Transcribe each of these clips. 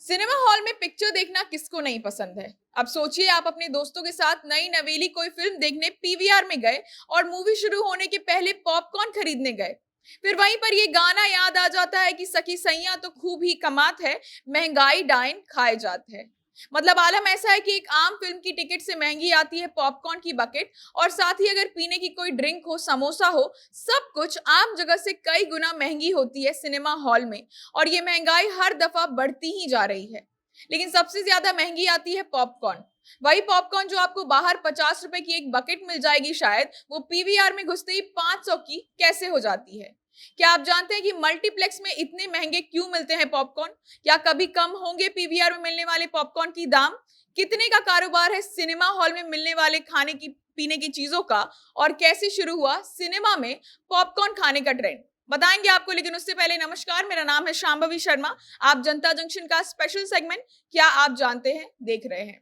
Cinema hall में picture देखना किसको नहीं पसंद है। अब सोचिए आप अपने दोस्तों के साथ नई नवेली कोई फिल्म देखने पीवीआर में गए और मूवी शुरू होने के पहले पॉपकॉर्न खरीदने गए। फिर वहीं पर ये गाना याद आ जाता है कि सखी सैया तो खूब ही कमात है, महंगाई डाइन खाए जात है। मतलब आलम ऐसा है कि एक आम फिल्म की टिकट से महंगी आती है पॉपकॉर्न की बकेट, और साथ ही अगर पीने की कोई ड्रिंक हो, समोसा हो, सब कुछ आम जगह से कई गुना महंगी होती है सिनेमा हॉल में। और ये महंगाई हर दफा बढ़ती ही जा रही है। लेकिन सबसे ज्यादा महंगी आती है पॉपकॉर्न। वही पॉपकॉर्न जो आपको बाहर 50 रुपए की एक बकेट मिल जाएगी शायद, वो पीवीआर में घुसते ही 500 की कैसे हो जाती है। क्या आप जानते हैं कि मल्टीप्लेक्स में इतने महंगे क्यों मिलते हैं पॉपकॉर्न? क्या कभी कम होंगे पीवीआर में मिलने वाले पॉपकॉर्न की दाम? कितने का कारोबार है सिनेमा हॉल में मिलने वाले खाने की पीने की चीजों का? और कैसे शुरू हुआ सिनेमा में पॉपकॉर्न खाने का ट्रेंड, बताएंगे आपको। लेकिन उससे पहले नमस्कार, मेरा नाम है शांभवी शर्मा। आप जनता जंक्शन का स्पेशल सेगमेंट क्या आप जानते हैं देख रहे हैं।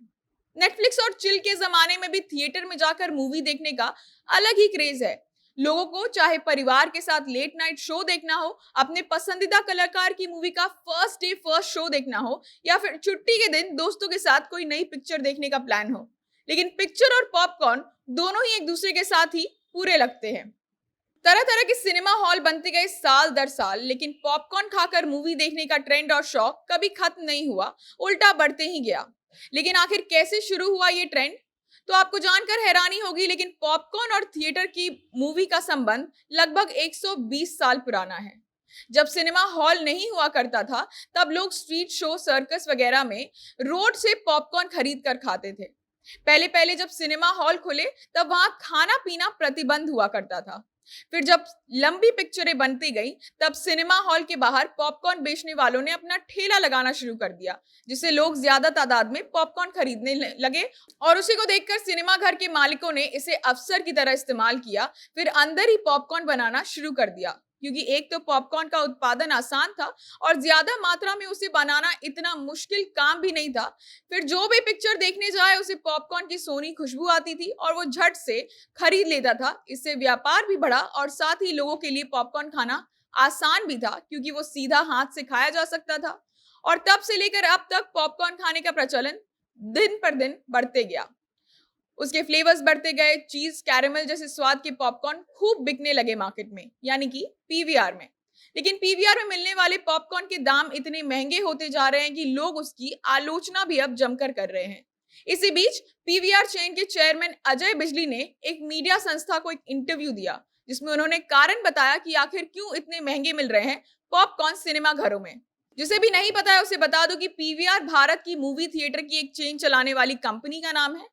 नेटफ्लिक्स और चिल के जमाने में भी थिएटर में जाकर मूवी देखने का अलग ही क्रेज है। लोगों को चाहे परिवार के साथ लेट नाइट शो देखना हो, अपने पसंदीदा कलाकार की मूवी का फर्स्ट डे फर्स्ट शो देखना हो, या फिर छुट्टी के दिन दोस्तों के साथ कोई नई पिक्चर देखने का प्लान हो, लेकिन पिक्चर और पॉपकॉर्न दोनों ही एक दूसरे के साथ ही पूरे लगते हैं। तरह तरह के सिनेमा हॉल बनते गए साल दर साल, लेकिन पॉपकॉर्न खाकर मूवी देखने का ट्रेंड और शौक कभी खत्म नहीं हुआ, उल्टा बढ़ते ही गया। लेकिन आखिर कैसे शुरू हुआ ये ट्रेंड, तो आपको जानकर हैरानी होगी, लेकिन पॉपकॉर्न और थिएटर की मूवी का संबंध लगभग 120 साल पुराना है। जब सिनेमा हॉल नहीं हुआ करता था, तब लोग स्ट्रीट शो, सर्कस वगैरह में रोड से पॉपकॉर्न खरीद कर खाते थे। पहले पहले जब सिनेमा हॉल खुले, तब वहां खाना पीना प्रतिबंध हुआ करता था। फिर जब लंबी पिक्चरें बनती गई, तब सिनेमा हॉल के बाहर पॉपकॉर्न बेचने वालों ने अपना ठेला लगाना शुरू कर दिया, जिससे लोग ज्यादा तादाद में पॉपकॉर्न खरीदने लगे। और उसी को देखकर सिनेमा घर के मालिकों ने इसे अवसर की तरह इस्तेमाल किया। फिर अंदर ही पॉपकॉर्न बनाना शुरू कर दिया, क्योंकि एक तो पॉपकॉर्न का उत्पादन आसान था और ज्यादा मात्रा में उसे बनाना इतना मुश्किल काम भी नहीं था। फिर जो भी पिक्चर देखने जाए, उसे पॉपकॉर्न की सोनी खुशबू आती थी और वो झट से खरीद लेता था। इससे व्यापार भी बढ़ा और साथ ही लोगों के लिए पॉपकॉर्न खाना आसान भी था, क्योंकि वो सीधा हाथ से खाया जा सकता था। और तब से लेकर अब तक पॉपकॉर्न खाने का प्रचलन दिन पर दिन बढ़ते गया। उसके फ्लेवर्स बढ़ते गए, चीज, कैरेमल जैसे स्वाद के पॉपकॉर्न खूब बिकने लगे मार्केट में, यानी कि पीवीआर में। लेकिन पीवीआर में मिलने वाले पॉपकॉर्न के दाम इतने महंगे होते जा रहे हैं कि लोग उसकी आलोचना भी अब जमकर कर रहे हैं। इसी बीच पीवीआर चेन के चेयरमैन अजय बिजली ने एक मीडिया संस्था को एक इंटरव्यू दिया, जिसमें उन्होंने कारण बताया कि आखिर क्यों इतने महंगे मिल रहे हैं पॉपकॉर्न सिनेमा घरों में। जिसे भी नहीं पता है उसे बता दो कि पीवीआर भारत की मूवी थिएटर की एक चेन चलाने वाली कंपनी का नाम है।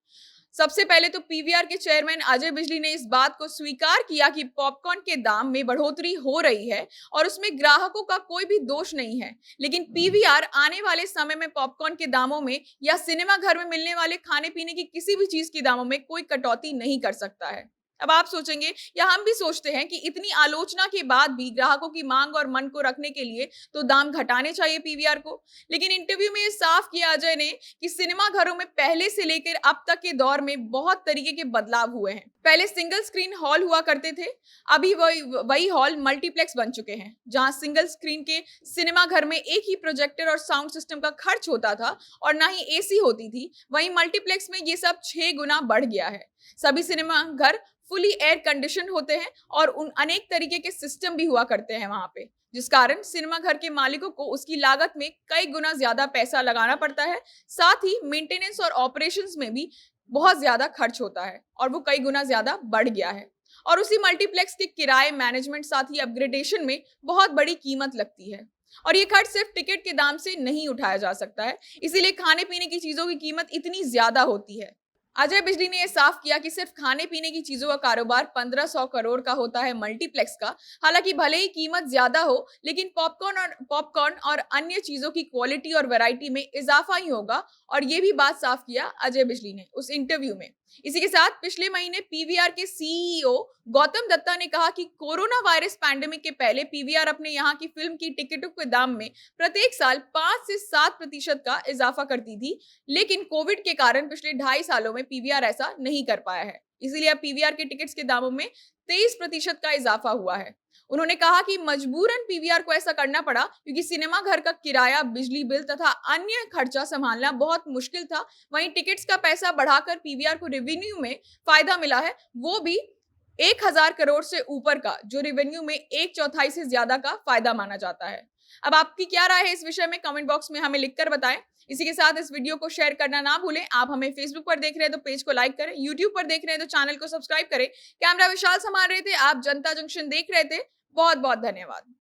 सबसे पहले तो पीवीआर के चेयरमैन अजय बिजली ने इस बात को स्वीकार किया कि पॉपकॉर्न के दाम में बढ़ोतरी हो रही है और उसमें ग्राहकों का कोई भी दोष नहीं है। लेकिन पीवीआर आने वाले समय में पॉपकॉर्न के दामों में या सिनेमा घर में मिलने वाले खाने पीने की किसी भी चीज के दामों में कोई कटौती नहीं कर सकता है। अब आप सोचेंगे, या हम भी सोचते हैं, कि इतनी आलोचना के बाद भी ग्राहकों की मांग और मन को रखने के लिए तो दाम घटाने चाहिए पीवीआर को। लेकिन इंटरव्यू में ये साफ किया अजय ने कि सिनेमा घरों में पहले से लेकर अब तक के दौर में बहुत तरीके के बदलाव हुए हैं। पहले सिंगल स्क्रीन हॉल हुआ करते थे, अभी वही हॉल मल्टीप्लेक्स बन चुके हैं, जहां सिंगल स्क्रीन के सिनेमा घर में एक ही प्रोजेक्टर और साउंड सिस्टम का खर्च होता था और ना ही एसी होती थी। वहीं मल्टीप्लेक्स में ये सब 6 गुना बढ़ गया है। सभी सिनेमा घर फुली एयर कंडीशन होते हैं और उन अनेक तरीके के सिस्टम भी हुआ करते हैं वहां पे, जिस कारण सिनेमा घर के मालिकों को उसकी लागत में कई गुना ज्यादा पैसा लगाना पड़ता है। साथ ही मेंटेनेंस और ऑपरेशंस में भी बहुत ज्यादा खर्च होता है और वो कई गुना ज्यादा बढ़ गया है। और उसी मल्टीप्लेक्स के किराए, मैनेजमेंट, साथ ही अपग्रेडेशन में बहुत बड़ी कीमत लगती है। और ये खर्च सिर्फ टिकट के दाम से नहीं उठाया जा सकता है, इसीलिए खाने पीने की चीजों की कीमत इतनी ज्यादा होती है। अजय बिजली ने यह साफ किया कि सिर्फ खाने पीने की चीजों का कारोबार 1500 करोड़ का होता है मल्टीप्लेक्स का। हालांकि भले ही कीमत ज्यादा हो, लेकिन पॉपकॉर्न और अन्य चीजों की क्वालिटी और वैरायटी में इजाफा ही होगा। और ये भी बात साफ किया अजय बिजली ने उस इंटरव्यू में। इसी के साथ पिछले महीने पीवीआर के सीईओ गौतम दत्ता ने कहा कि कोरोना वायरस पैंडेमिक के पहले पीवीआर अपने यहाँ की फिल्म की टिकटों के दाम में प्रत्येक साल 5 से 7% का इजाफा करती थी। लेकिन कोविड के कारण पिछले 2.5 सालों में पीवीआर ऐसा नहीं कर पाया है, इसीलिए अब पीवीआर के टिकट्स के दामों में 23% का इजाफा हुआ है। उन्होंने कहा कि मजबूरन पीवीआर को ऐसा करना पड़ा क्योंकि सिनेमा घर का किराया, बिजली बिल तथा अन्य खर्चा संभालना बहुत मुश्किल था। वहीं टिकट्स का पैसा बढ़ाकर पीवीआर को रेवेन्यू में फायदा मिला है, वो भी 1000 करोड़ से ऊपर का, जो रेवेन्यू में 1/4 से ज्यादा का फायदा माना जाता है। अब आपकी क्या राय है इस विषय में? कमेंट बॉक्स में हमें लिखकर बताएं। इसी के साथ इस वीडियो को शेयर करना ना भूलें। आप हमें फेसबुक पर देख रहे हैं तो पेज को लाइक करें, यूट्यूब पर देख रहे हैं तो चैनल को सब्सक्राइब करें। कैमरा विशाल संभाल रहे थे, आप जनता जंक्शन देख रहे थे। बहुत बहुत धन्यवाद।